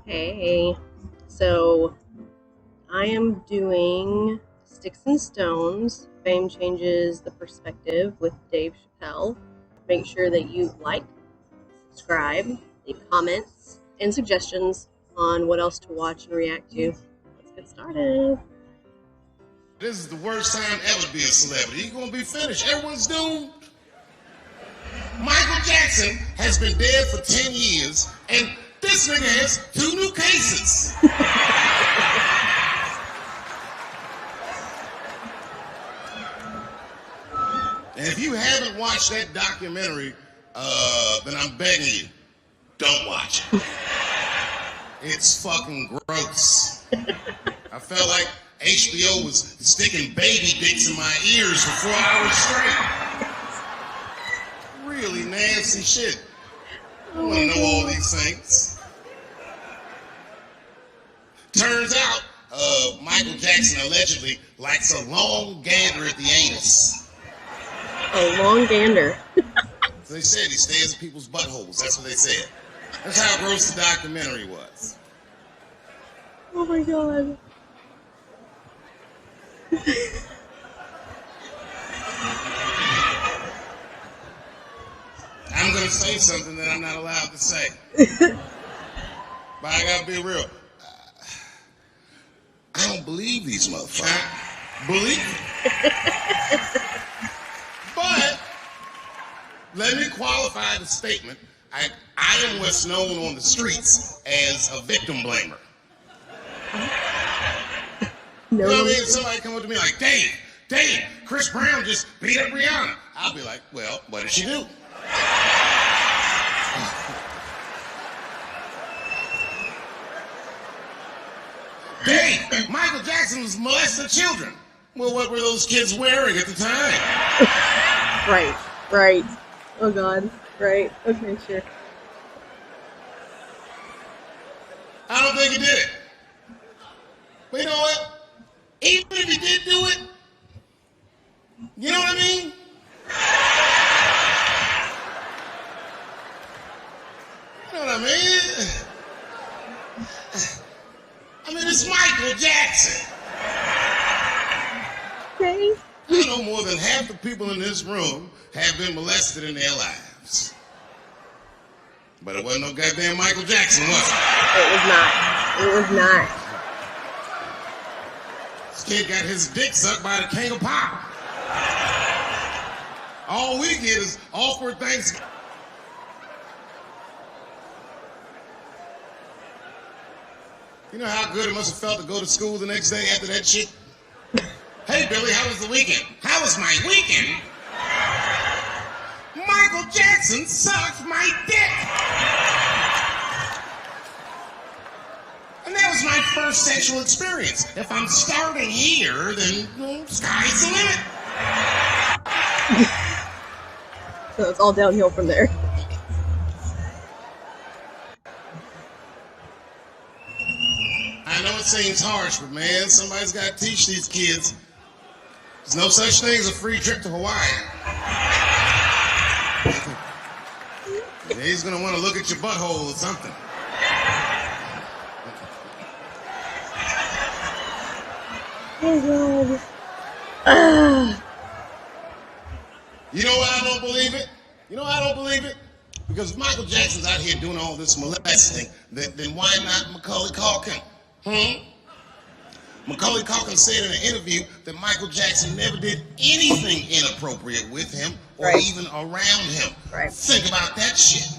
Hey, so I am doing Sticks and Stones. Fame Changes the Perspective with Dave Chappelle. Make sure that you like, subscribe, leave comments, and suggestions on what else to watch and react to. Let's get started. This is the worst time ever to be a celebrity. You're gonna be finished. Everyone's doomed. Michael Jackson has been dead for 10 years, and this nigga has 2 new cases. And if you haven't watched that documentary, then I'm begging you, don't watch it. It's fucking gross. I felt like HBO was sticking baby dicks in my ears for 4 hours straight. Really nasty shit. I want to know all these things. Turns out, Michael Jackson allegedly likes a long gander at the anus. A long gander. So they said he stares at people's buttholes. That's what they said. That's how gross the documentary was. Oh my god. I'm going to say something that I'm not allowed to say. But I got to be real. I don't believe these motherfuckers. Believe it. But let me qualify the statement. I am what's known on the streets as a victim blamer. No. You know what I mean? Somebody come up to me like, Dave, Chris Brown just beat up Rihanna. I'll be like, well, what did she do? Dave, Michael Jackson was molesting children. Well, what were those kids wearing at the time? Right. Oh god. Right. Okay, sure. I don't think he did it. But you know what? Even if he did do it, you know what I mean? You know what I mean? I mean, it's Michael Jackson. Okay. I know more than half the people in this room have been molested in their lives. But it wasn't no goddamn Michael Jackson, was it? It was not. This kid got his dick sucked by the king of pop. All we get is awkward things. You know how good it must have felt to go to school the next day after that shit? Hey, Billy, how was the weekend? How was my weekend? Michael Jackson sucked my dick. And that was my first sexual experience. If I'm starting here, then sky's the limit. So it's all downhill from there. I know it seems harsh, but man, somebody's got to teach these kids. There's no such thing as a free trip to Hawaii. He's going to want to look at your butthole or something. Oh god. You know why I don't believe it? You know why I don't believe it? Because if Michael Jackson's out here doing all this molesting, then why not Macaulay Culkin? Macaulay Culkin said in an interview that Michael Jackson never did anything inappropriate with him or even around him. Right. Think about that shit.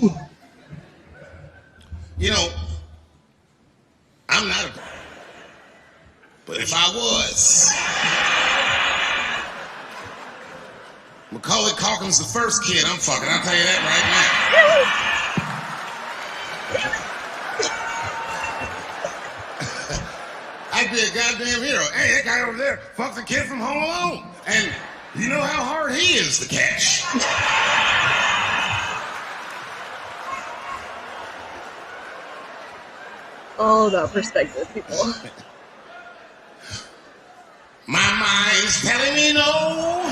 You know, I'm not a... But if I was... Macaulay Culkin's the first kid I'm fucking, I'll tell you that right now. I'd be a goddamn hero. Hey, that guy over there fucked the kid from Home Alone. And you know how hard he is to catch. All about perspective, people. My mind's telling me no.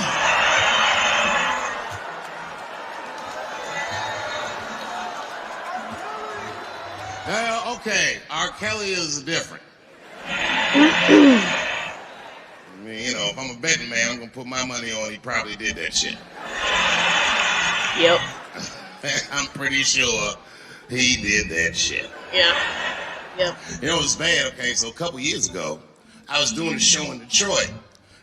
Okay, R. Kelly is different. I mean, you know, if I'm a betting man, I'm gonna put my money on he probably did that shit. Yep. I'm pretty sure he did that shit. Yeah. Yep. You know, it was bad, okay? So a couple years ago, I was doing a show in Detroit,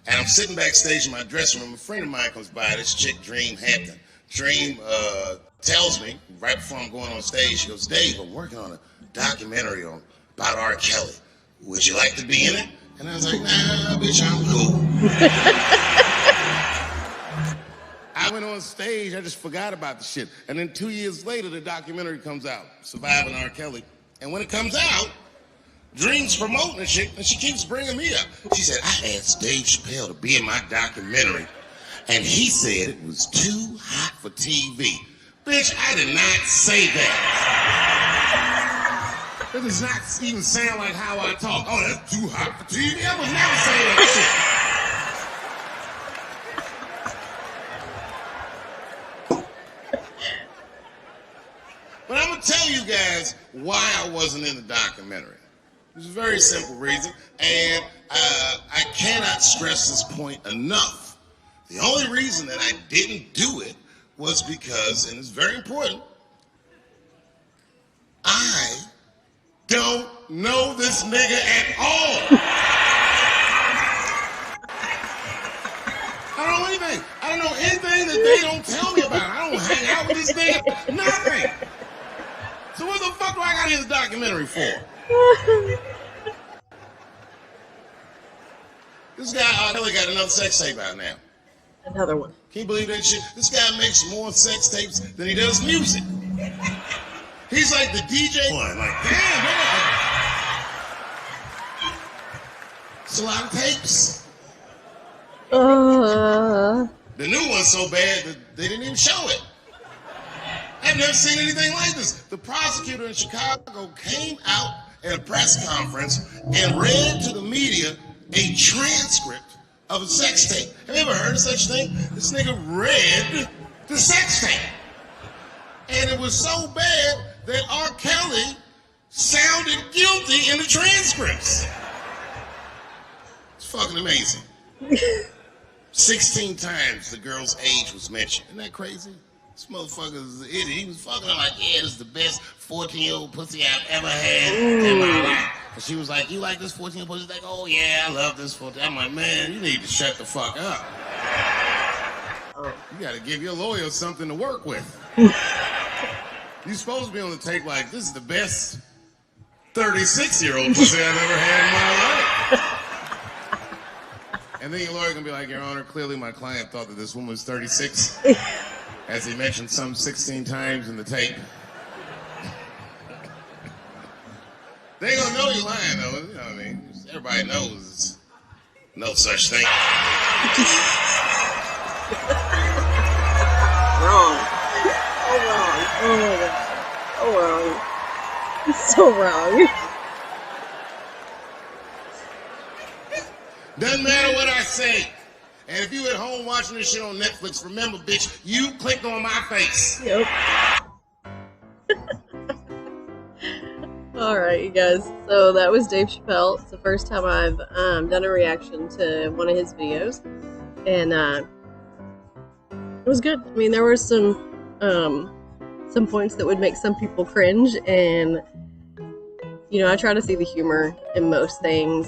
and I'm sitting backstage in my dressing room. A friend of mine comes by, this chick, Dream Hampton. Dream tells me, right before I'm going on stage, she goes, Dave, I'm working on a documentary about R. Kelly. Would you like to be in it? And I was like, nah, bitch, I'm cool. I went on stage, I just forgot about the shit. And then 2 years later, the documentary comes out, Surviving R. Kelly. And when it comes out, Dream's promoting the shit, and she keeps bringing me up. She said, I asked Dave Chappelle to be in my documentary, and he said it was too hot for TV. Bitch, I did not say that. That does not even sound like how I talk. Oh, that's too hot for TV? I would never say that shit. But I'm going to tell you guys why I wasn't in the documentary. There's a very simple reason, and I cannot stress this point enough. The only reason that I didn't do it was because, and it's very important, I don't know this nigga at all. I don't know anything. I don't know anything that they don't tell me about. I don't hang out with this nigga. Nothing. So what the fuck do I got in this documentary for? This guy Kelly got another sex tape out now. Another one. Can you believe that shit? This guy makes more sex tapes than he does music. He's like the DJ one. Like, damn, it's a lot of tapes. The new one's so bad that they didn't even show it. I've never seen anything like this. The prosecutor in Chicago came out at a press conference and read to the media a transcript of a sex tape. Have you ever heard of such thing? This nigga read the sex tape. And it was so bad that R. Kelly sounded guilty in the transcripts. It's fucking amazing. 16 times the girl's age was mentioned. Isn't that crazy? This motherfucker's an idiot. He was fucking her like, yeah, this is the best 14-year-old pussy I've ever had in my life. And she was like, you like this 14-year-old pussy? She's like, oh yeah, I love this 14. I'm like, man, you need to shut the fuck up. You gotta give your lawyer something to work with. You're supposed to be on the tape like, this is the best 36-year-old pussy I've ever had in my life. And then your lawyer gonna be like, Your Honor, clearly my client thought that this woman was 36. As he mentioned some 16 times in the tape. They ain't gonna know you're lying, though. You know what I mean? Everybody knows no such thing. Wrong. Oh, wrong. Oh, my God. Oh, wrong. So wrong. Doesn't matter what I say. And if you at home watching this shit on Netflix, remember, bitch, you clicked on my face. Yep. All right, you guys. So that was Dave Chappelle. It's the first time I've done a reaction to one of his videos, and it was good. I mean, there were some points that would make some people cringe, and you know, I try to see the humor in most things,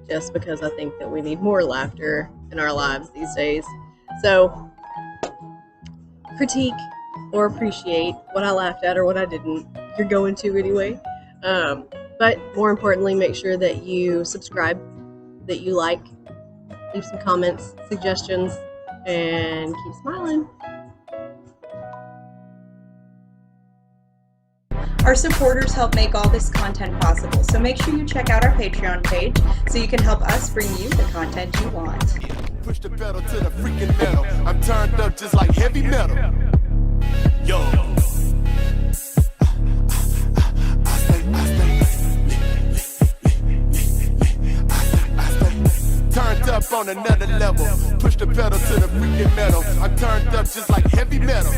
just because I think that we need more laughter in our lives these days. So, critique or appreciate what I laughed at or what I didn't. You're going to anyway. But more importantly, make sure that you subscribe, that you like, leave some comments, suggestions, and keep smiling. Our supporters help make all this content possible, so make sure you check out our Patreon page so you can help us bring you the content you want. Push the pedal to the freaking metal. I'm turned up just like heavy metal. Yo. Turned up on another level. Push the pedal to the freaking metal. I'm turned up just like heavy metal.